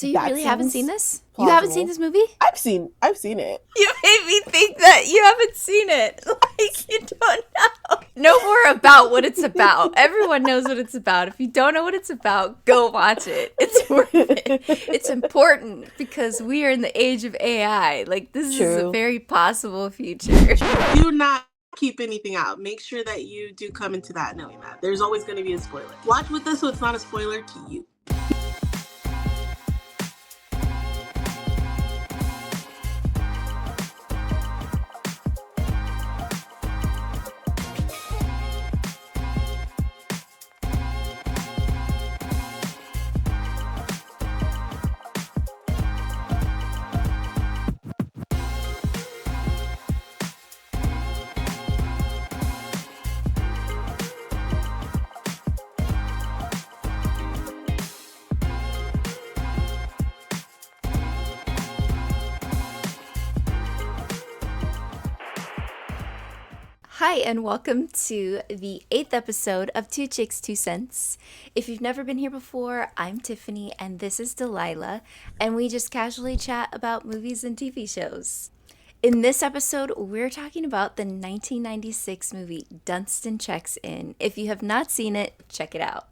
So you that really haven't seen seems this? plausible. You haven't seen this movie? I've seen it. You made me think that you haven't seen it. Like, you don't know. Know more about what it's about. Everyone knows what it's about. If you don't know what it's about, go watch it. It's worth it. It's important because we are in the age of AI. Like, this is a very possible future. Do not keep anything out. Make sure that you do come into that knowing that there's always going to be a spoiler. Watch with us so it's not a spoiler to you. Hi, and welcome to the 8th episode of 2Chicks 2Cents. If you've never been here before, I'm Tiffany, and this is Delilah, and we just casually chat about movies and TV shows. In this episode, we're talking about the 1996 movie Dunston Checks In. If you have not seen it, check it out.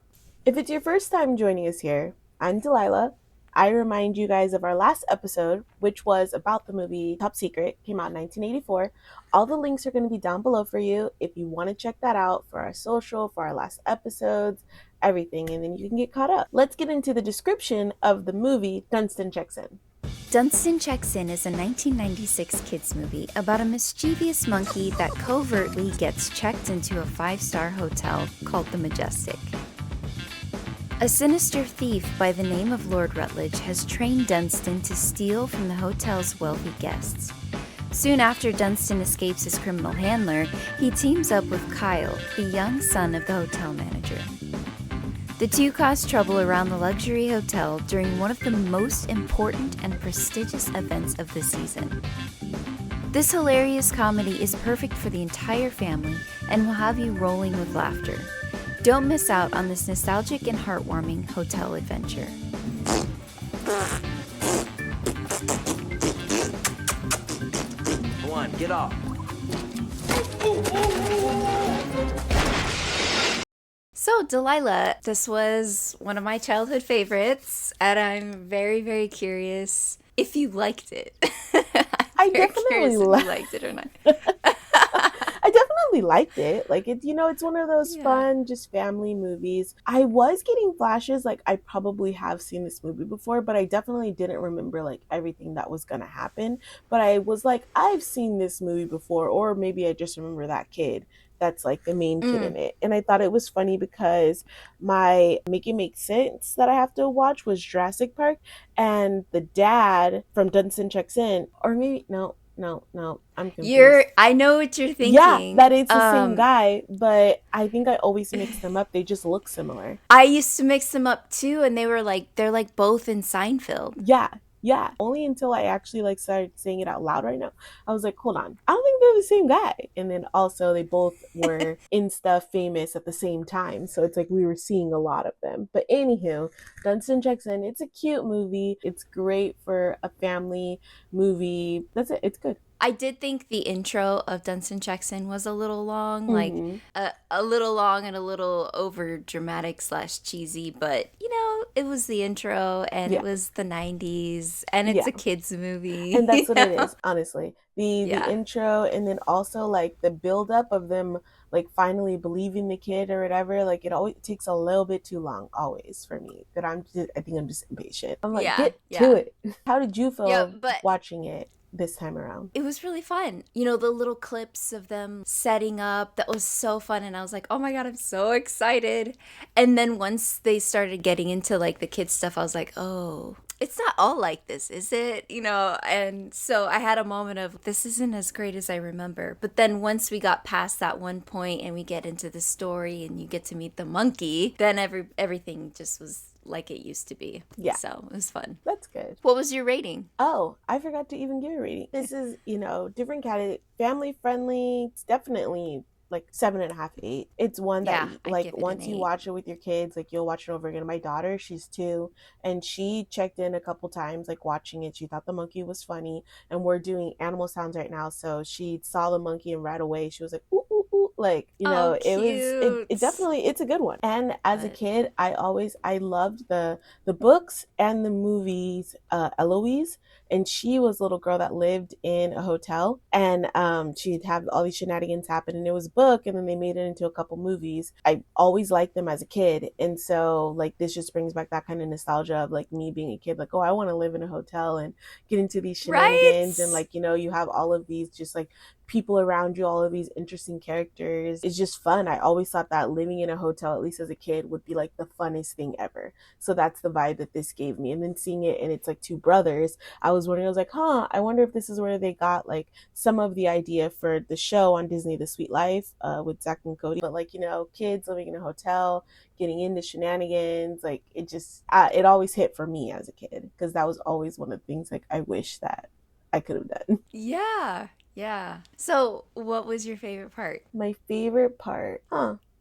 If it's your first time joining us here, I'm Delilah. I remind you guys of our last episode, which was about the movie Top Secret, came out in 1984. All the links are going to be down below for you if you want to check that out for our social, for our last episodes, everything, and then you can get caught up. Let's get into the description of the movie Dunston Checks In. Dunston Checks In is a 1996 kids movie about a mischievous monkey that covertly gets checked into a 5-star hotel called the Majestic. A sinister thief by the name of Lord Rutledge has trained Dunston to steal from the hotel's wealthy guests. Soon after Dunston escapes his criminal handler, he teams up with Kyle, the young son of the hotel manager. The two cause trouble around the luxury hotel during one of the most important and prestigious events of the season. This hilarious comedy is perfect for the entire family and will have you rolling with laughter. Don't miss out on this nostalgic and heartwarming hotel adventure. Go on, get off. So, Delilah, this was one of my childhood favorites, and I'm very, very curious if you liked it. I definitely liked it or not. I definitely liked it. Like, it's one of those fun, just family movies. I was getting flashes, like, I probably have seen this movie before, but I definitely didn't remember, like, everything that was gonna happen. But I was like, I've seen this movie before, or maybe I just remember that kid that's, like, the main kid in it. And I thought it was funny because my Make It Make Sense that I have to watch was Jurassic Park, and the dad from Dunston Checks In, or maybe, no, I'm confused. I know what you're thinking. Yeah, that it's the same guy, but I think I always mix them up. They just look similar. I used to mix them up too, and they're like both in Seinfeld. Yeah. Only until I actually like started saying it out loud right now. I was like, hold on, I don't think they're the same guy. And then also they both were in stuff famous at the same time. So it's like we were seeing a lot of them. But anywho, Dunston Checks In. It's a cute movie. It's great for a family movie. That's it. It's good. I did think the intro of Dunston Checks In was a little long, like a little long and a little over dramatic / cheesy, but it was the intro and it was the 90s and it's a kids movie. And that's what it is, honestly. The intro, and then also like the build up of them like finally believing the kid or whatever, like it always takes a little bit too long always for me. But I think I'm just impatient. I'm like, get to it. How did you feel watching it this time around? It was really fun. The little clips of them setting up, that was so fun. And I was like, oh my God, I'm so excited. And then once they started getting into like the kids stuff, I was like, oh, it's not all like this, is it? And so I had a moment of, this isn't as great as I remember. But then once we got past that one point and we get into the story and you get to meet the monkey, then everything just was like it used to be. Yeah. So it was fun. That's good. What was your rating? Oh, I forgot to even give a rating. This is, different category. Family friendly. It's definitely like 7.5, 8. It's one that Yeah, I'd like give it an once you 8. watch it with your kids, like you'll watch it over again. My daughter, she's 2, and she checked in a couple times like watching it. She thought the monkey was funny, and we're doing animal sounds right now, so she saw the monkey and right away she was like ooh ooh ooh, like Oh, it cute. definitely, it's a good one. And as a But kid, I loved the books and the movies. Eloise, and she was a little girl that lived in a hotel, and she'd have all these shenanigans happen, and it was a book, and then they made it into a couple movies. I always liked them as a kid, and so like this just brings back that kind of nostalgia of like me being a kid, like, oh, I want to live in a hotel and get into these shenanigans, and right? like you have all of these just like people around you, all of these interesting characters. It's just fun. I always thought that living in a hotel, at least as a kid, would be like the funnest thing ever. So that's the vibe that this gave me. And then seeing it and it's like two brothers, I was wondering, I was like, I wonder if this is where they got like some of the idea for the show on Disney, The Sweet Life, with Zach and Cody. But like, kids living in a hotel, getting into shenanigans, like it just, it always hit for me as a kid, because that was always one of the things like I wish that I could have done. Yeah. Yeah. So, what was your favorite part? My favorite part,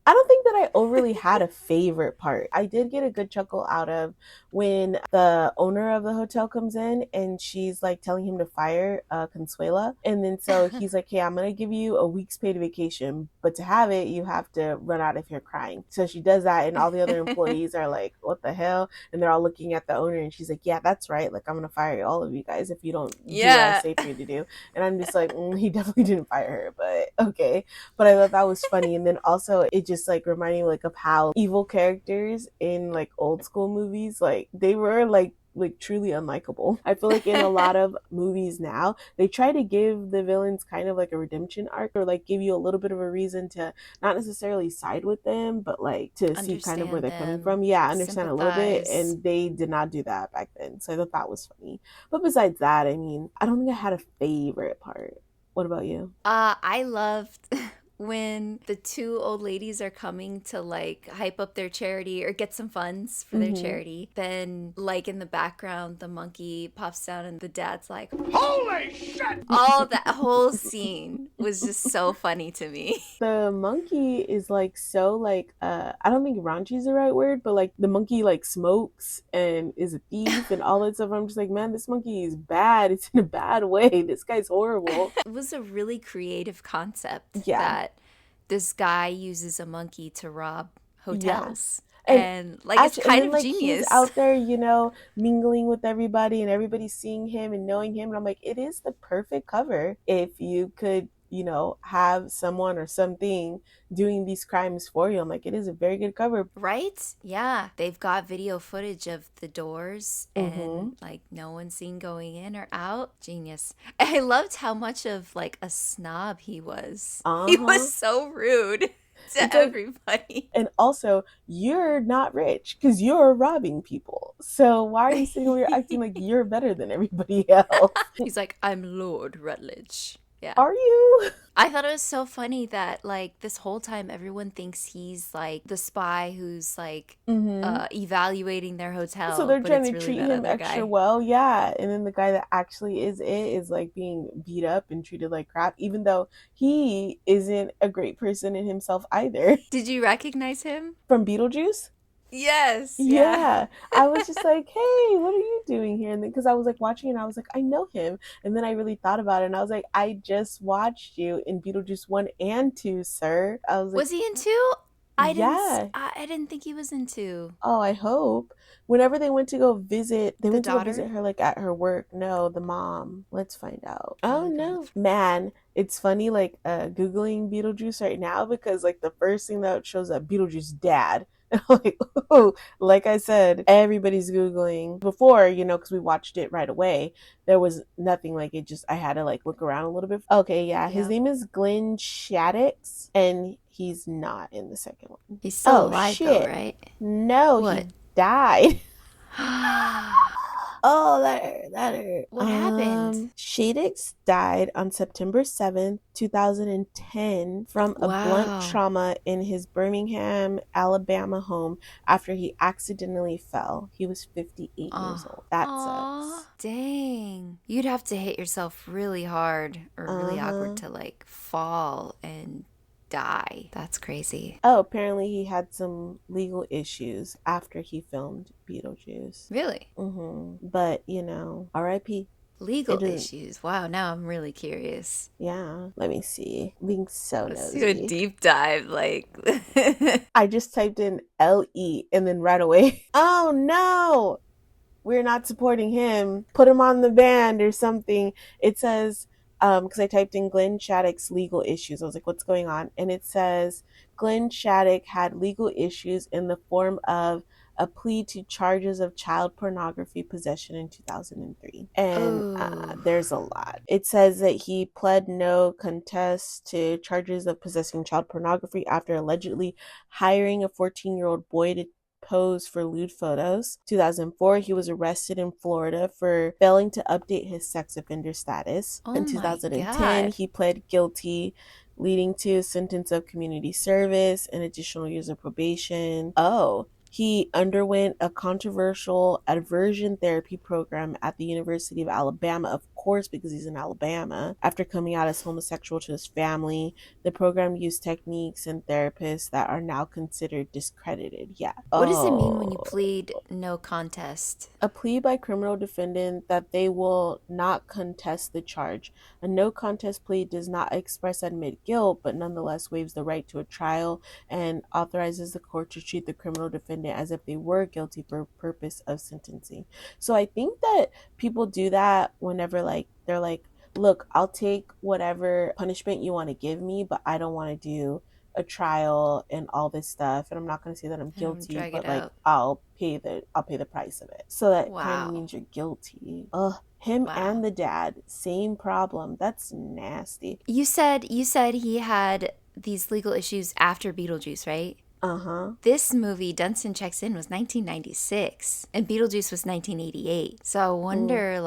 I don't think that I overly had a favorite part. I did get a good chuckle out of when the owner of the hotel comes in and she's like telling him to fire Consuela. And then so he's like, hey, I'm going to give you a week's paid vacation, but to have it, you have to run out if you're crying. So she does that, and all the other employees are like, what the hell? And they're all looking at the owner, and she's like, yeah, that's right. Like, I'm going to fire all of you guys if you don't do what I Yeah. say for you to do. And I'm just like, he definitely didn't fire her, but okay. But I thought that was funny. And then also it just like reminding like of how evil characters in like old school movies, like they were like truly unlikable. I feel like in a lot of movies now, they try to give the villains kind of like a redemption arc, or like give you a little bit of a reason to not necessarily side with them, but like to see kind of where Understand they're coming them, from. Yeah, understand a little bit. sympathize. And they did not do that back then. So I thought that was funny. But besides that, I mean, I don't think I had a favorite part. What about you? I loved when the two old ladies are coming to like hype up their charity or get some funds for their Mm-hmm. charity. Then, like in the background, the monkey pops down and the dad's like, Holy shit! all that whole scene was just so funny to me. The monkey is like so like I don't think raunchy is the right word, but like the monkey like smokes and is a thief and all that stuff. I'm just like, man, this monkey is bad. It's in a bad way. This guy's horrible. It was a really creative concept Yeah. that this guy uses a monkey to rob Yeah. hotels. And And like it's actually, and kind then of like he's genius. out there, mingling with everybody, and everybody's seeing him and knowing him. And I'm like, it is the perfect cover if you could, have someone or something doing these crimes for you. I'm like, it is a very good cover. Right? Yeah. They've got video footage of the doors Mm-hmm. and like no one's seen going in or out. Genius. I loved how much of like a snob he was. He Uh-huh. was so rude It's to like, everybody. and also, you're not rich because you're robbing people. So why are you sitting over here acting like you're better than everybody else? He's like, I'm Lord Rutledge. Yeah. Are you? I thought it was so funny that like this whole time everyone thinks he's like the spy who's like Mm-hmm. evaluating their hotel, So they're but trying it's to really treat that him other extra guy. well, yeah. And then the guy that actually is it is like being beat up and treated like crap, even though he isn't a great person in himself either. Did you recognize him? From Beetlejuice? Yes, yeah. Yeah. I was just like, hey, what are you doing here? And then because I was like watching it, and I was like, I know him. And then I really thought about it, and I was like, I just watched you in Beetlejuice 1 and 2, sir. I was like, Was he in two? yeah. I didn't think he was in two. Oh, I hope. Whenever they went to go visit, they The went to go daughter? visit her like at her work. No, the mom. Let's find out. Oh Probably no. both. Man, it's funny like Googling Beetlejuice right now, because like the first thing that shows up, Beetlejuice dad. And I'm like, oh, like I said, everybody's Googling. Before, because we watched it right away, there was nothing like it. Just, I had to like look around a little bit. Okay, yeah. His Yep. name is Glenn Shaddix, and he's not in the second one. He's still Oh, alive though, shit. right? No, What? he died. Oh, that hurt. What happened? Shadix died on September 7th, 2010 from a blunt Wow. trauma in his Birmingham, Alabama home after he accidentally fell. He was 58 years old. That sucks. Dang. You'd have to hit yourself really hard or really awkward Uh-huh. to like fall and die? That's crazy. Oh, apparently he had some legal issues after he filmed Beetlejuice. Really? But, R.I.P. Legal issues. Wow, now I'm really curious. Yeah. Let me see. Being so Let's do a nosy. deep dive. I just typed in L.E. and then right away, oh no! We're not supporting him. Put him on the band or something. It says, because I typed in Glenn Shattuck's legal issues. I was like, what's going on? And it says Glenn Shattuck had legal issues in the form of a plea to charges of child pornography possession in 2003. And there's a lot. It says that he pled no contest to charges of possessing child pornography after allegedly hiring a 14-year-old boy to pose for lewd photos. 2004, he was arrested in Florida for failing to update his sex offender status. In 2010, he pled guilty, leading to a sentence of community service and additional years of probation. He underwent a controversial aversion therapy program at the University of Alabama, of course, because he's in Alabama. After coming out as homosexual to his family, the program used techniques and therapists that are now considered discredited. Yeah. What does it mean when you plead no contest? A plea by criminal defendant that they will not contest the charge. A no contest plea does not express admit guilt, but nonetheless waives the right to a trial and authorizes the court to treat the criminal defendant as if they were guilty for purpose of sentencing. So I think that people do that whenever they're like, look, I'll take whatever punishment you want to give me, but I don't want to do a trial and all this stuff, and I'm not going to say that I'm guilty, but I'll pay the price of it. So that kind of means you're guilty. Him and the dad, same problem. That's nasty. You said he had these legal issues after Beetlejuice, right? This movie, Dunston Checks In, was 1996, and Beetlejuice was 1988. So I wonder,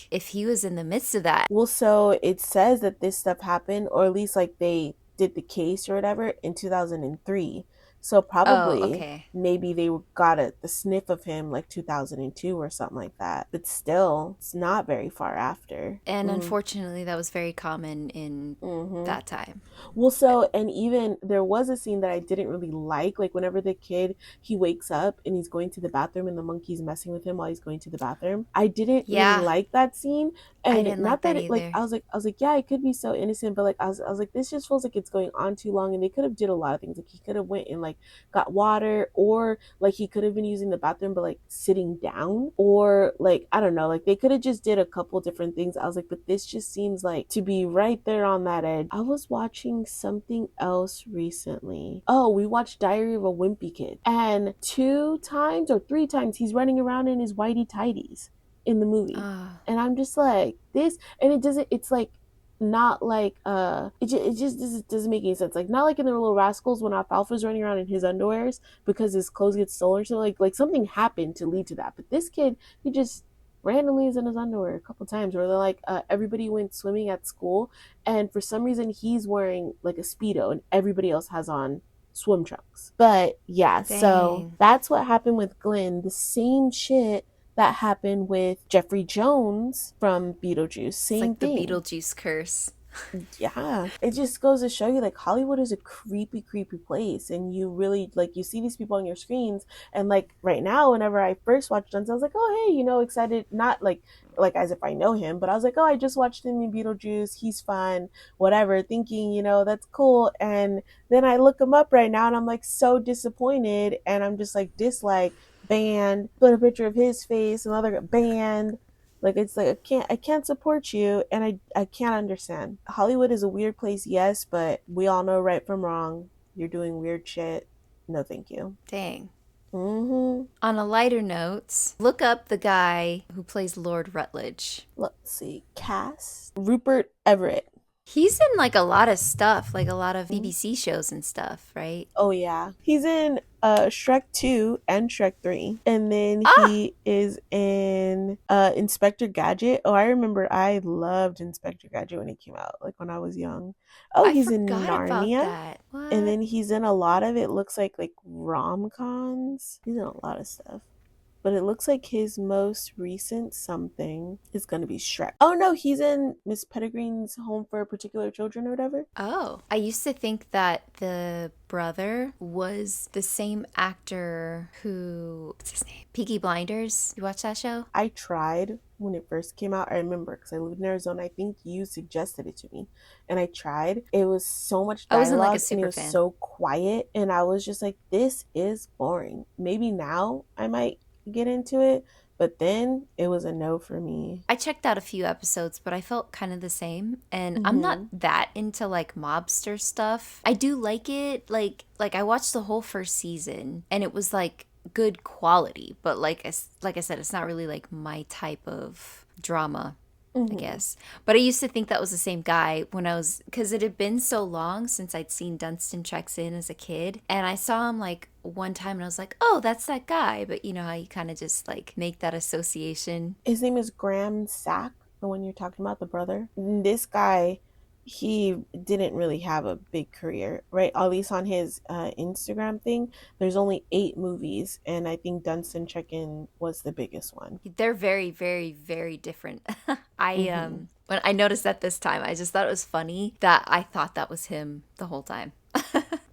if he was in the midst of that. Well, so it says that this stuff happened, or at least they did the case or whatever in 2003. So probably maybe they got the sniff of him 2002 or something like that. But still, it's not very far after. And unfortunately, that was very common in that time. Well, so, and even there was a scene that I didn't really like whenever the kid, he wakes up and he's going to the bathroom and the monkey's messing with him while he's going to the bathroom. I didn't really like that scene. And I didn't not like that it, either. I was like, yeah, it could be so innocent, but I was like, this just feels like it's going on too long, and they could have did a lot of things. He could have went and got water, or he could have been using the bathroom but sitting down, or I don't know, they could have just did a couple different things. I was like, but this just seems to be right there on that edge. I was watching something else recently. We watched Diary of a Wimpy Kid, and 2 times or 3 times he's running around in his whitey tighties in the movie. And I'm just like, this, and it doesn't, it's not it just doesn't make any sense. Not like in the Little Rascals when Alfalfa's running around in his underwears because his clothes get stolen. So like something happened to lead to that. But this kid, he just randomly is in his underwear a couple times, or they're everybody went swimming at school, and for some reason he's wearing a Speedo and everybody else has on swim trunks. But yeah, so that's what happened with Glenn. The same shit that happened with Jeffrey Jones from Beetlejuice. Same thing. The Beetlejuice curse. Yeah, it just goes to show you Hollywood is a creepy place, and you really you see these people on your screens, and right now, whenever I first watched Dunston, I was like, oh hey, excited, not like as if I know him, but I was like, oh, I just watched him in Beetlejuice, he's fun, whatever, thinking that's cool. And then I look him up right now and I'm so disappointed, and I'm just dislike, banned, put a picture of his face, another banned. It's I can't support you, and I can't understand. Hollywood is a weird place, yes, but we all know right from wrong. You're doing weird shit. No, thank you. Dang. On a lighter note, look up the guy who plays Lord Rutledge. Let's see. Cast. Rupert Everett. He's in a lot of stuff, a lot of BBC shows and stuff, right? Oh yeah. He's in Shrek 2 and Shrek 3. And then he is in Inspector Gadget. Oh, I remember I loved Inspector Gadget when he came out, when I was young. He's in Narnia. About that. What? And then he's in a lot of, it looks like rom-coms. He's in a lot of stuff. but it looks like his most recent something is going to be Shrek. Oh no, he's in Miss Pettigreen's Home for Particular Children or whatever. Oh, I used to think that the brother was the same actor who, what's his name? Peaky Blinders. You watch that show? I tried when it first came out. I remember because I lived in Arizona. I think you suggested it to me, and I tried. It was so much I wasn't like a dialogue and it super was fan. so quiet, and I was just like, this is boring. Maybe now I might get into it, but then it was a no for me. I checked out a few episodes, but I felt kind of the same. And I'm not Hmm. that into like mobster stuff. I do like it. Like I watched the whole first season and it was like good quality, but like I said, it's not really like my type of drama, I Hmm. guess. But I used to think that was the same guy when I was, because it had been so long since I'd seen Dunston Checks In as a kid. And I saw him like one time and I was like, oh, that's that guy. But you know how you kind of just like make that association. His name is Graham Sack, the one you're talking about, the brother. This guy, he didn't really have a big career, right? At least on his Instagram thing, there's only 8 movies, and I think Dunstan Check-In was the biggest one. They're very, very, very different. I Hmm. when I noticed that this time, I just thought it was funny that I thought that was him the whole time.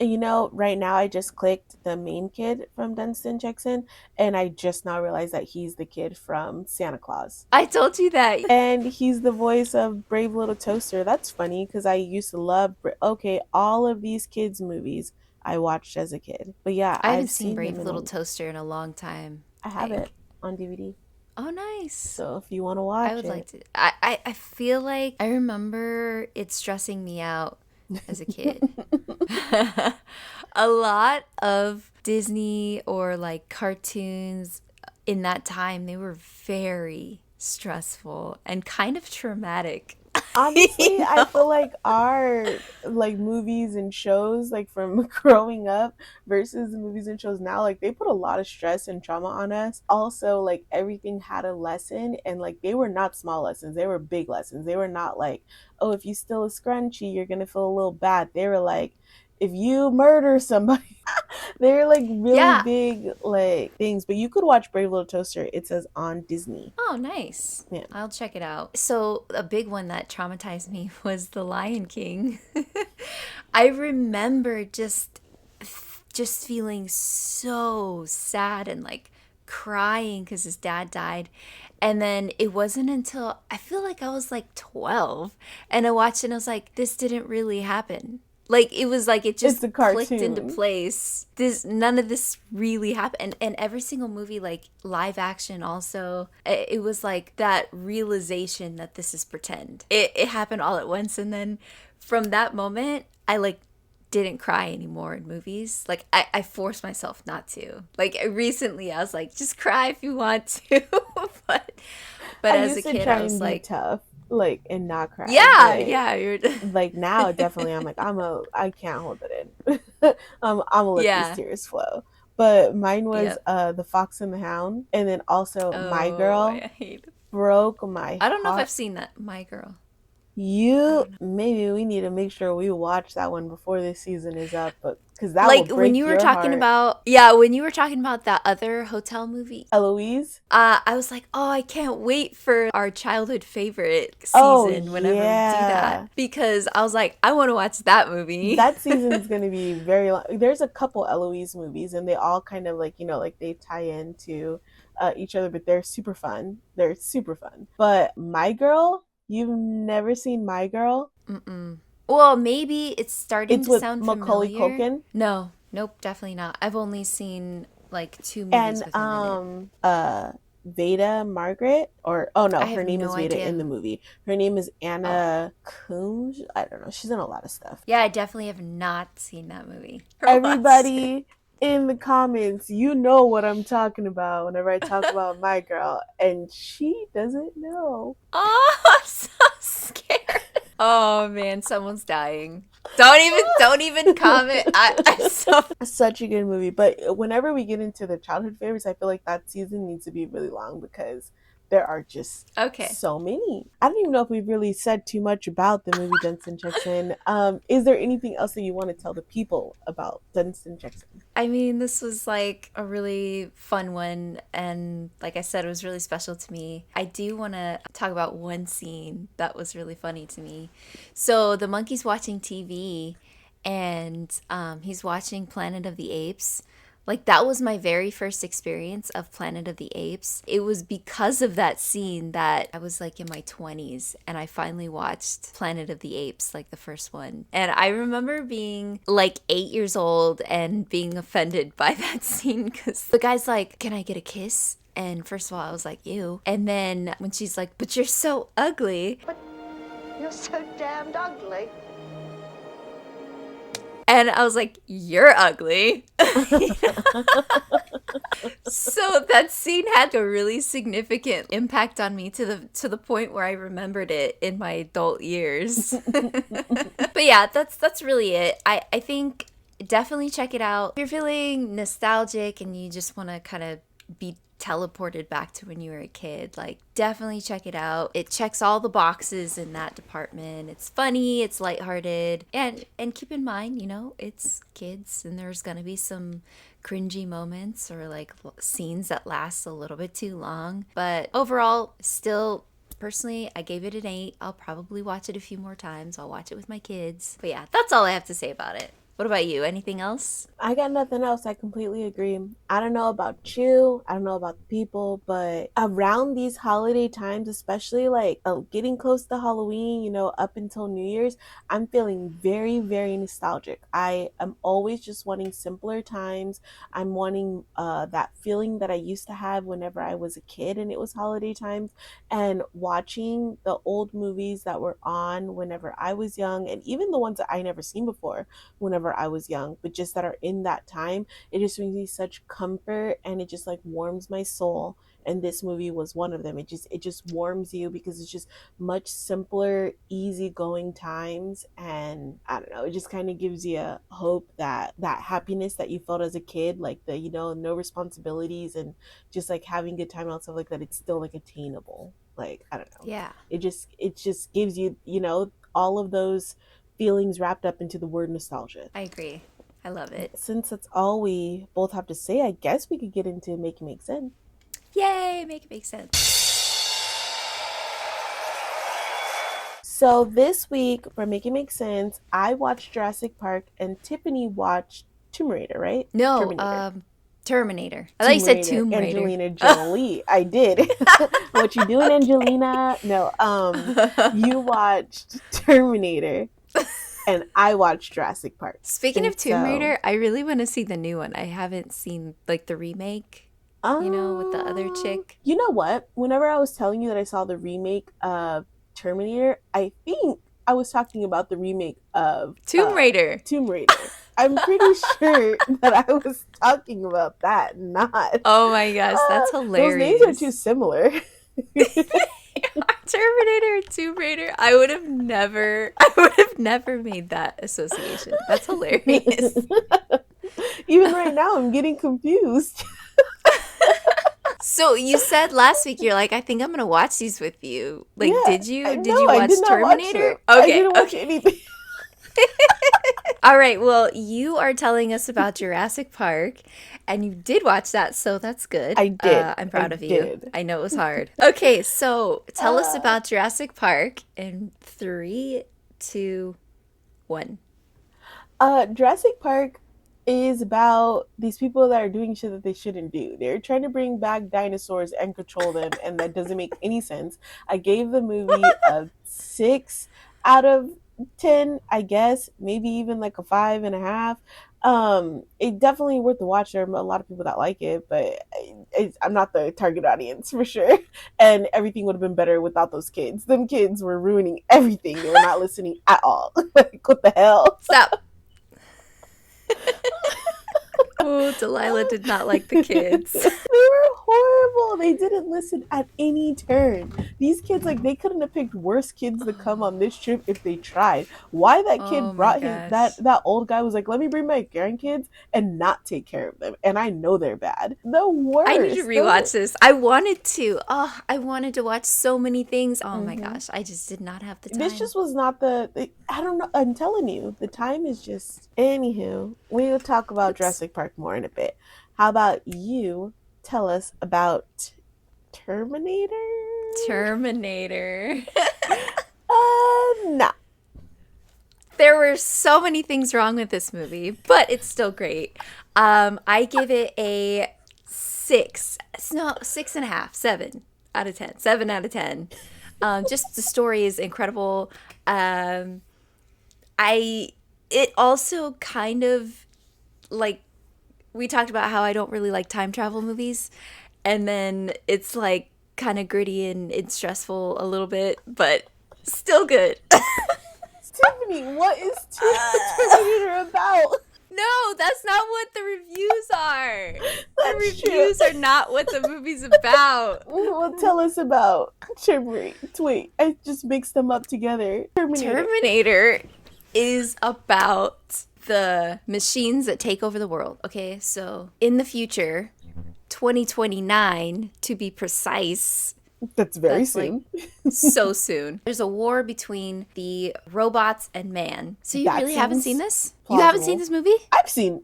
And right now I just clicked the main kid from Dunstan Checks-In, and I just now realized that he's the kid from Santa Claus. I told you that. And he's the voice of Brave Little Toaster. That's funny because I used to love, okay, all of these kids' movies I watched as a kid. But yeah, I haven't I've seen seen him Brave in Little Toaster in a long time. I have I it on DVD. Oh, nice. So if you want to I watch would like it, to. I feel like I remember it stressing me out as a kid. A lot of Disney or like cartoons in that time, they were very stressful and kind of traumatic. honestly, You I know? feel like our like movies and shows like from growing up versus the movies and shows now, like they put a lot of stress and trauma on us. Also, like everything had a lesson, and like they were not small lessons, they were big lessons. They were not like, oh, if you steal a scrunchie you're gonna feel a little bad. They were like, if you murder somebody. They're like really Yeah. big like things. But you could watch Brave Little Toaster. It says on Disney. Oh, nice. Yeah. I'll check it out. So, a big one that traumatized me was The Lion King. I remember just feeling so sad and like crying because his dad died. And then it wasn't until I feel like I was like 12 and I watched it and I was like, this didn't really happen. Like it was like it It's just a clicked into cartoon. place. This none of this really happened. And every single movie, like live action also, it was like that realization that this is pretend. It happened all at once and then from that moment I like didn't cry anymore in movies. Like I forced myself not to. Like recently I was like, just cry if you want to. but I as a used to kid try I was and be like, tough, like, and not cry. yeah, But yeah, you're like now, definitely, I'm like, I can't hold it in. I'm gonna let these yeah. tears flow. But mine was Yep. The Fox and the Hound, and then also My Oh, Girl I hate it. broke my I don't know if I've heart. seen that. My Girl. I You don't know. maybe we need to make sure we watch that one before this season is up, but because that will Like when break you were your talking heart. about, yeah, when you were talking about that other hotel movie, Eloise. I was like, oh, I can't wait for our childhood favorite Oh season whenever we do that. yeah. Because I was like, I want to watch that movie. That season's going to be very long. There's a couple Eloise movies, and they all kind of like, like they tie into each other, but they're super fun. They're super fun. But My Girl, you've never seen My Girl? Mm-mm. Well, maybe it's starting It's to with sound Macaulay familiar. Culkin No, nope, definitely not. I've only seen like 2 movies and with him in it. Veda Margaret, or oh I no, her have name no is Veda in the idea. movie. Her name is Oh. Anna Coombs. I don't know. She's in a lot of stuff. Yeah, I definitely have not seen that movie or watched it. Everybody in the comments, you know what I'm talking about whenever I talk about My Girl, and she doesn't know. Oh, I'm so scared. Oh man, someone's dying. Don't even comment. I'm so Such a good movie. But whenever we get into the childhood favorites, I feel like that season needs to be really long because there are just Okay. so many. I don't even know if we've really said too much about the movie Dunston Checks In. Is there anything else that you want to tell the people about Dunston Checks In? I mean, this was like a really fun one. And like I said, it was really special to me. I do want to talk about one scene that was really funny to me. So the monkey's watching TV and he's watching Planet of the Apes. Like, that was my very first experience of Planet of the Apes. It was because of that scene that I was like in my 20s and I finally watched Planet of the Apes, like the first one. And I remember being like 8 years old and being offended by that scene because the guy's like, "Can I get a kiss?" And first of all, I was like, "Ew." And then when she's like, "But you're so ugly." But you're so damned ugly. And I was like, "You're ugly." So that scene had a really significant impact on me to the point where I remembered it in my adult years. But yeah, that's really it. I think definitely check it out. If you're feeling nostalgic and you just want to kind of be teleported back to when you were a kid, like, definitely check it out. It checks all the boxes in that department. It's funny, it's lighthearted, and keep in mind, you know, it's kids and there's gonna be some cringy moments or like scenes that last a little bit too long, but overall, still, personally, I gave it an 8. I'll probably watch it a few more times. I'll watch it with my kids. But yeah, that's all I have to say about it. What about you? Anything else? I got nothing else. I completely agree. I don't know about you. I don't know about the people, but around these holiday times, especially like getting close to Halloween, you know, up until New Year's, I'm feeling very, very nostalgic. I am always just wanting simpler times. I'm wanting that feeling that I used to have whenever I was a kid and it was holiday times, and watching the old movies that were on whenever I was young, and even the ones that I never seen before whenever I was young, but just that are in that time. It just brings me such comfort and it just like warms my soul. And this movie was one of them. It just warms you because it's just much simpler, easygoing times. And I don't know, it just kind of gives you a hope that that happiness that you felt as a kid, like the, you know, no responsibilities and just like having good time and stuff like that, it's still like attainable. Like, I don't know. Yeah. It just gives you, you know, all of those feelings wrapped up into the word nostalgia. I agree. I love it. Since that's all we both have to say, I guess we could get into Make It Make Sense. Yay, make it make sense. So this week for Make It Make Sense, I watched Jurassic Park and Tiffany watched Tomb Raider, right? No, Terminator. I thought you said Tomb Raider. Angelina Jolie. I did. What you doing, Angelina? No, you watched Terminator. And I watched Jurassic Park. Speaking of Tomb Raider, I really want to see the new one. I haven't seen like the remake, you know, with the other chick. You know what? Whenever I was telling you that I saw the remake of Terminator, I think I was talking about the remake of Tomb Raider. Tomb Raider. I'm pretty sure that I was talking about that, not. Oh my gosh, that's hilarious. Those names are too similar. Terminator and Tomb Raider. I would have never made that association. That's hilarious. Even right now, I'm getting confused. So you said last week you're like, I think I'm gonna watch these with you. Like, Yeah, did you watch Terminator? Terminator? I didn't watch anything. All right. Well, you are telling us about Jurassic Park, and you did watch that, so that's good. I did. I'm proud of you. Did. I know it was hard. Okay, so tell us about Jurassic Park in 3, 2, 1. Jurassic Park is about these people that are doing shit that they shouldn't do. They're trying to bring back dinosaurs and control them, and that doesn't make any sense. I gave the movie a 6 out of 10, I guess, maybe even like a 5.5. It definitely worth the watch. There are a lot of people that like it, but I'm not the target audience for sure. And everything would have been better without those kids. Them kids were ruining everything. They were not listening at all. Like, what the hell? Stop. Oh, Delilah did not like the kids. They were horrible. They didn't listen at any turn. These kids, like, they couldn't have picked worse kids to come on this trip if they tried. Why that kid Oh my brought his gosh. that old guy was like, let me bring my grandkids and not take care of them. And I know they're bad. The worst. I need to rewatch this. I wanted to. Oh, I wanted to watch so many things. Oh my gosh. I just did not have the time. This just was not I don't know. I'm telling you, the time is just. Anywho, we'll talk about Jurassic Park more in a bit. How about you tell us about Terminator? Terminator. No. There were so many things wrong with this movie, but it's still great. I give it a 6. No, 6.5, 7 out of 10. 7 out of 10. Just the story is incredible. It also kind of, like, we talked about how I don't really like time travel movies, and then it's like kind of gritty and stressful a little bit, but still good. Tiffany, what is Terminator about? No, that's not what the reviews are. The That's reviews are not what the movie's about. Well, tell us about Terminator. Wait, I just mixed them up together. Terminator is about the machines that take over the world. Okay, so in the future, 2029 to be precise. That's very That's soon. Like so soon. There's a war between the robots and man. So you really haven't seen this? Plausible. You haven't seen this movie? I've seen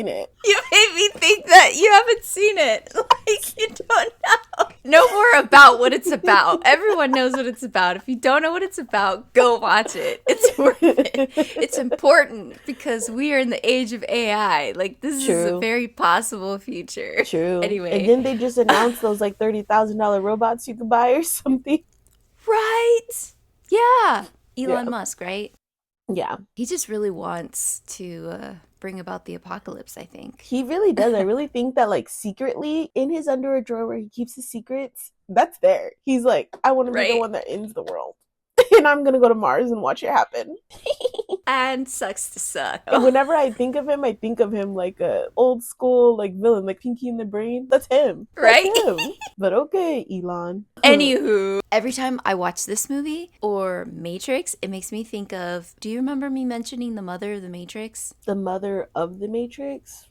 it. You made me think that you haven't seen it. Like, you don't know. Know more about what it's about. Everyone knows what it's about. If you don't know what it's about, go watch it. It's worth it. It's important because we are in the age of AI. Like, this is a very possible future. True. Anyway. And then they just announced those, like, $30,000 robots you could buy or something. Right. Yeah. Elon Musk, right? Yeah. He just really wants to bring about the apocalypse, I think. He really does. I really think that, like, secretly in his underwear drawer where he keeps his secrets, that's there. He's like, I want to be the one that ends the world. And I'm going to go to Mars and watch it happen. And sucks to suck. And whenever I think of him like a old school, like, villain, like Pinky in the Brain. That's him. Right? That's him. But okay, Elon. Anywho, every time I watch this movie or Matrix, it makes me think of, do you remember me mentioning the mother of the Matrix? The mother of the Matrix?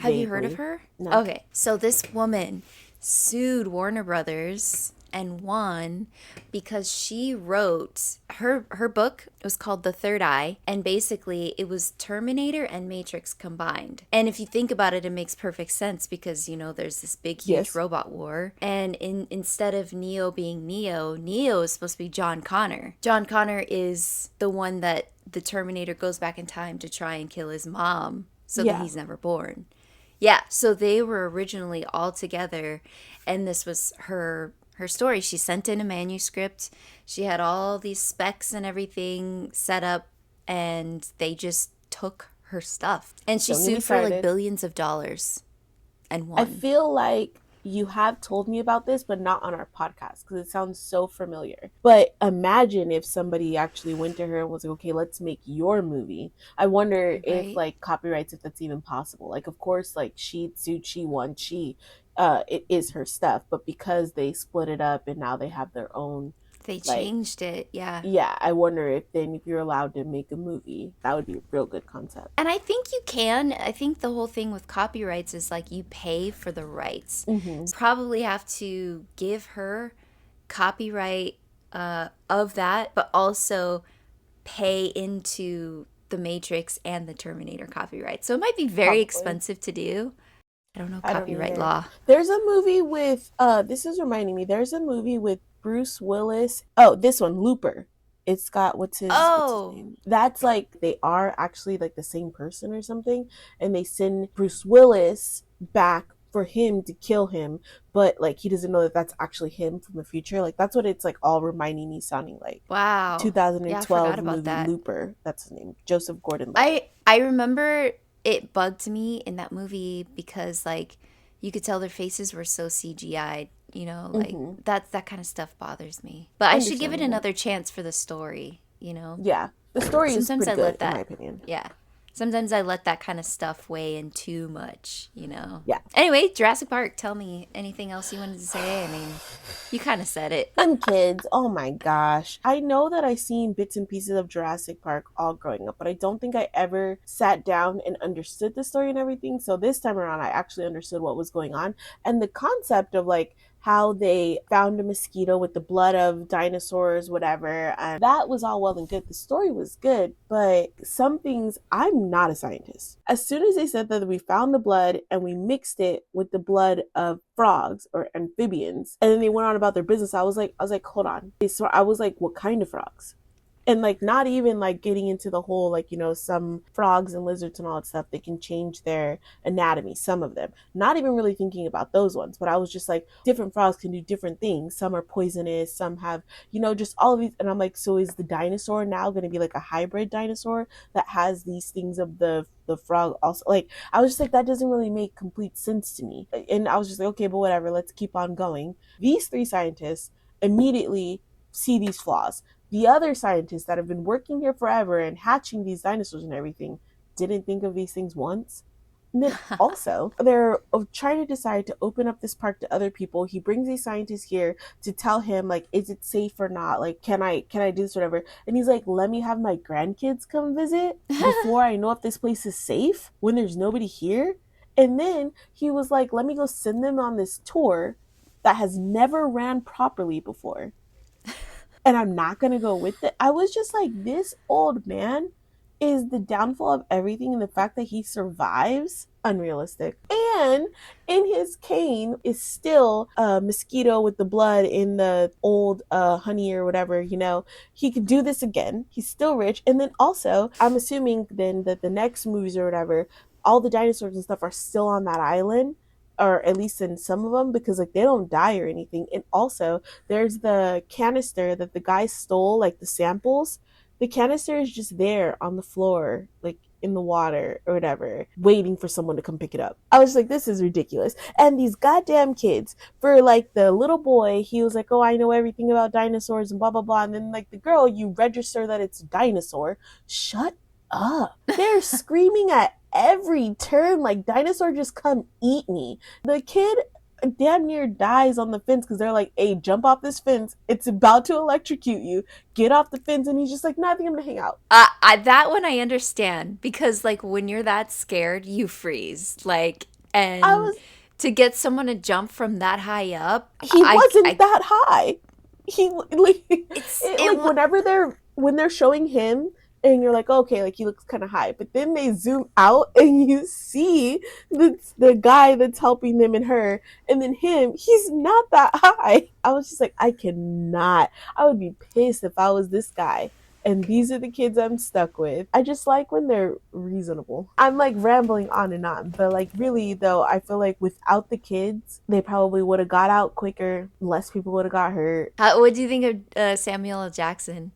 Have you heard of her? No. Okay, so this woman sued Warner Brothers and won because she wrote her book. It was called The Third Eye, and basically it was Terminator and Matrix combined. And if you think about it, it makes perfect sense because, you know, there's this big huge robot war, and instead of Neo being Neo is supposed to be John Connor. John Connor is the one that the Terminator goes back in time to try and kill his mom so that he's never born. Yeah, so they were originally all together, and this was her story. She sent in a manuscript. She had all these specs and everything set up, and they just took her stuff. And she sued for like billions of dollars and won. I feel like you have told me about this, but not on our podcast because it sounds so familiar. But imagine if somebody actually went to her and was like, okay, let's make your movie. I wonder if, like, copyrights, if that's even possible. Like, of course, like, she sued, she won, it is her stuff, but because they split it up and now they have their own, they changed it. I wonder if you're allowed to make a movie, that would be a real good concept. And I think you can. I think the whole thing with copyrights is like you pay for the rights. Probably have to give her copyright of that, but also pay into the Matrix and the Terminator copyright. So it might be very expensive to do. I don't know copyright law. There's a movie with, this is reminding me, there's a movie with Bruce Willis. Oh, this one, Looper. It's got, what's his name? That's like, they are actually like the same person or something. And they send Bruce Willis back for him to kill him. But like, he doesn't know that that's actually him from the future. Like, that's what it's like all reminding me, sounding like. Wow. 2012 movie Looper. That's his name. Joseph Gordon-Levitt. I remember it bugged me in that movie because, like, you could tell their faces were so CGI'd, you know, like that kind of stuff bothers me. But I should give it another chance for the story, you know? Yeah. The story is pretty good, in my opinion. Yeah. Sometimes I let that kind of stuff weigh in too much, you know? Yeah. Anyway, Jurassic Park, tell me anything else you wanted to say? I mean, you kind of said it. Them kids, oh my gosh. I know that I seen bits and pieces of Jurassic Park all growing up, but I don't think I ever sat down and understood the story and everything. So this time around, I actually understood what was going on. And the concept of like how they found a mosquito with the blood of dinosaurs, whatever. And that was all well and good. The story was good, but some things, I'm not a scientist. As soon as they said that we found the blood and we mixed it with the blood of frogs or amphibians, and then they went on about their business, I was like, hold on. So I was like, what kind of frogs? And like not even like getting into the whole like, you know, some frogs and lizards and all that stuff, they can change their anatomy, some of them, not even really thinking about those ones. But I was just like, different frogs can do different things. Some are poisonous, some have, you know, just all of these. And I'm like, so is the dinosaur now going to be like a hybrid dinosaur that has these things of the frog also? Like I was just like, that doesn't really make complete sense to me. And I was just like, okay, but whatever, let's keep on going. These three scientists immediately see these flaws. The other scientists that have been working here forever and hatching these dinosaurs and everything didn't think of these things once. And then also, they're trying to decide to open up this park to other people. He brings these scientists here to tell him, like, is it safe or not? Like, can I do this, whatever? And he's like, let me have my grandkids come visit before I know if this place is safe when there's nobody here. And then he was like, let me go send them on this tour that has never ran properly before. And I'm not going to go with it. I was just like, this old man is the downfall of everything. And the fact that he survives, unrealistic. And in his cane is still a mosquito with the blood in the old honey or whatever, you know. He could do this again. He's still rich. And then also, I'm assuming then that the next movies or whatever, all the dinosaurs and stuff are still on that island. Or at least in some of them, because like they don't die or anything. And also there's the canister that the guy stole, like the samples. The canister is just there on the floor, like in the water or whatever, waiting for someone to come pick it up. I was like, this is ridiculous. And these goddamn kids, for like the little boy, he was like, oh, I know everything about dinosaurs and blah blah blah. And then like the girl, you register that it's a dinosaur. Shut up. They're screaming at every turn like, dinosaur, just come eat me. The kid damn near dies on the fence because they're like, hey, jump off this fence, it's about to electrocute you, get off the fence. And he's just like, nah, I think I'm gonna hang out. That one I understand, because like when you're that scared, you freeze. Like, and to get someone to jump from that high up, he wasn't that high. He like, when they're showing him, and you're like, okay, like he looks kind of high. But then they zoom out and you see the guy that's helping them and her. And then him, he's not that high. I was just like, I cannot. I would be pissed if I was this guy. And these are the kids I'm stuck with. I just like when they're reasonable. I'm like rambling on and on. But like really though, I feel like without the kids, they probably would have got out quicker. Less people would have got hurt. What do you think of Samuel L. Jackson?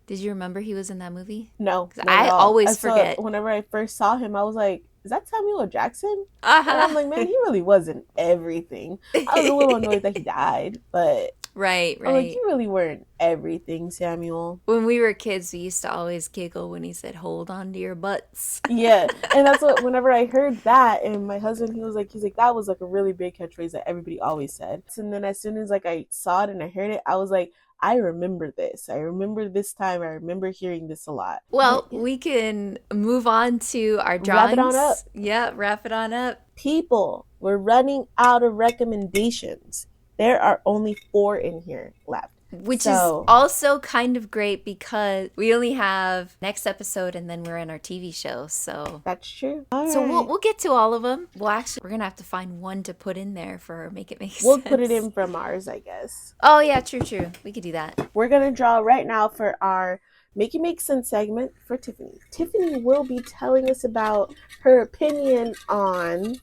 Did you remember he was in that movie? No. I always forget. Whenever I first saw him, I was like, is that Samuel L. Jackson? And I'm like, man, he really wasn't everything. I was a little annoyed that he died, but... Right. I'm like, you really weren't everything, Samuel. When we were kids, we used to always giggle when he said, hold on to your butts. Yeah, and that's what, whenever I heard that, and my husband, he's like, that was like a really big catchphrase that everybody always said. And then as soon as like I saw it and I heard it, I was like, I remember this. I remember this time. I remember hearing this a lot. Well, we can move on to our drawings. Wrap it on up. Yeah, wrap it on up. People, we're running out of recommendations. There are only 4 in here left. Which is also kind of great because we only have next episode and then we're in our TV show. So that's true. So we'll get to all of them. Well, actually, we're going to have to find one to put in there for Make It Make Sense. We'll put it in from ours, I guess. Oh, yeah, true. We could do that. We're going to draw right now for our Make It Make Sense segment for Tiffany. Tiffany will be telling us about her opinion on...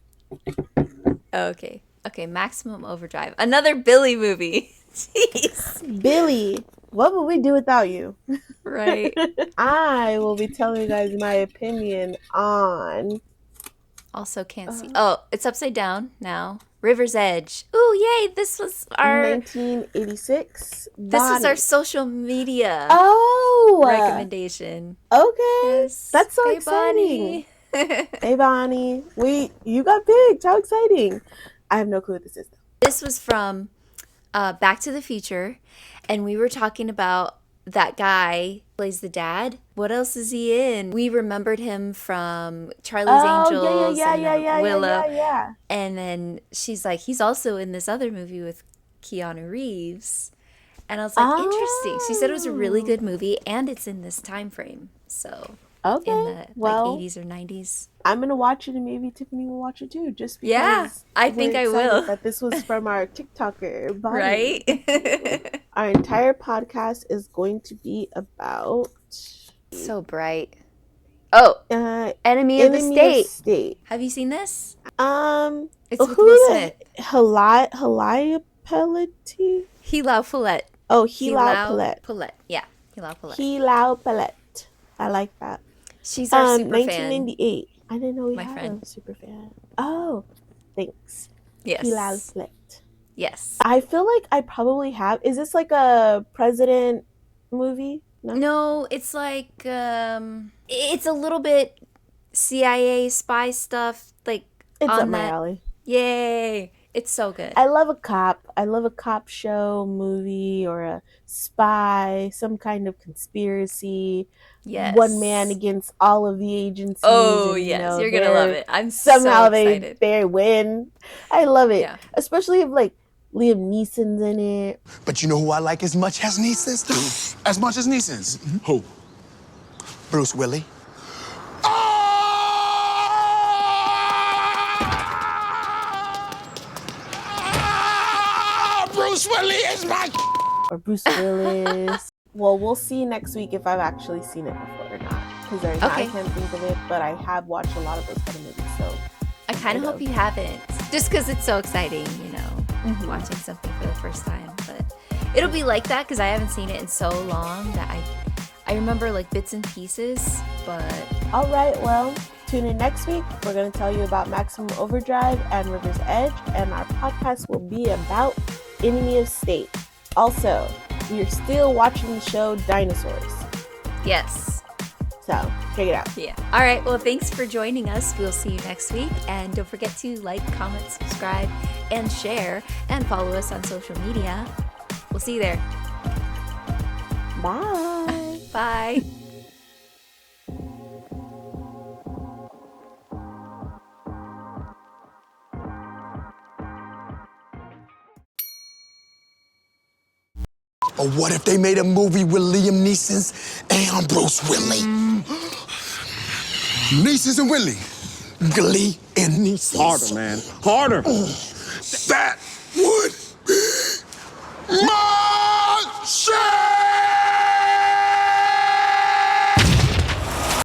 Okay, Maximum Overdrive. Another Billy movie. Jeez. Billy, what would we do without you? Right. I will be telling you guys my opinion on... Also can't see. Oh, it's upside down now. River's Edge. Ooh, yay! This was our 1986. this was our Bonnie. social media Oh, recommendation. okay. Yes. That's so Hey, exciting. Bonnie. Hey, Bonnie. Wait, you got picked. How exciting. I have no clue what this is. This was from Back to the Future, and we were talking about that guy plays the dad. What else is he in? We remembered him from Charlie's Angels and Willow. Yeah. And then she's like, he's also in this other movie with Keanu Reeves. And I was like, interesting. She said it was a really good movie, and it's in this time frame. So Okay. in the well, 80s or 90s. I'm going to watch it, and maybe Tiffany will watch it too, just because Yeah, I think we're I excited will. that this was from our TikToker, Bonnie. Right? Our entire podcast is going to be about So bright. Oh, Enemy of the State. Have you seen this? It's with Will Smith. Hilau Hilau Paulette. Oh, Hilau Paulette. Paulette. Yeah, Hilau Paulette. Hilau Paulette. I like that. She's our super 1998. I didn't know we My had friend. a super fan. Oh, thanks. Yes. Hilau Paulette. Yes. I feel like I probably have. Is this like a president movie? No, it's like it's a little bit CIA spy stuff. Like It's on up my that. alley. Yay! It's so good. I love a cop. I love a cop show, movie, or a spy, some kind of conspiracy. Yes. One man against all of the agencies. Oh and, yes, you're gonna love it. I'm Somehow so excited. they win. I love it, Yeah. especially if like Liam Neeson's in it. But you know who I like as much as Neeson's? As much as Neeson's? Who? Bruce Willie. Bruce Willie is my... Or Bruce Willis. Well, we'll see next week if I've actually seen it before or not. Because right now I can't think of it, but I have watched a lot of those kind of movies, so I kind of hope you haven't, just because it's so exciting, you know, watching something for the first time. But it'll be like that because I haven't seen it in so long that I remember like bits and pieces. But all right, well, tune in next week. We're going to tell you about Maximum Overdrive and River's Edge, and our podcast will be about Enemy of State. Also, we are still watching the show Dinosaurs. yes. So, check it out. Yeah. All right. Well, thanks for joining us. We'll see you next week. And don't forget to like, comment, subscribe, and share, and follow us on social media. We'll see you there. Bye. Bye. Or what if they made a movie with Liam Neeson's and Bruce Willie? Neeson's and Willie. Glee and Neeson's. Harder, man. Harder. That would be my shit!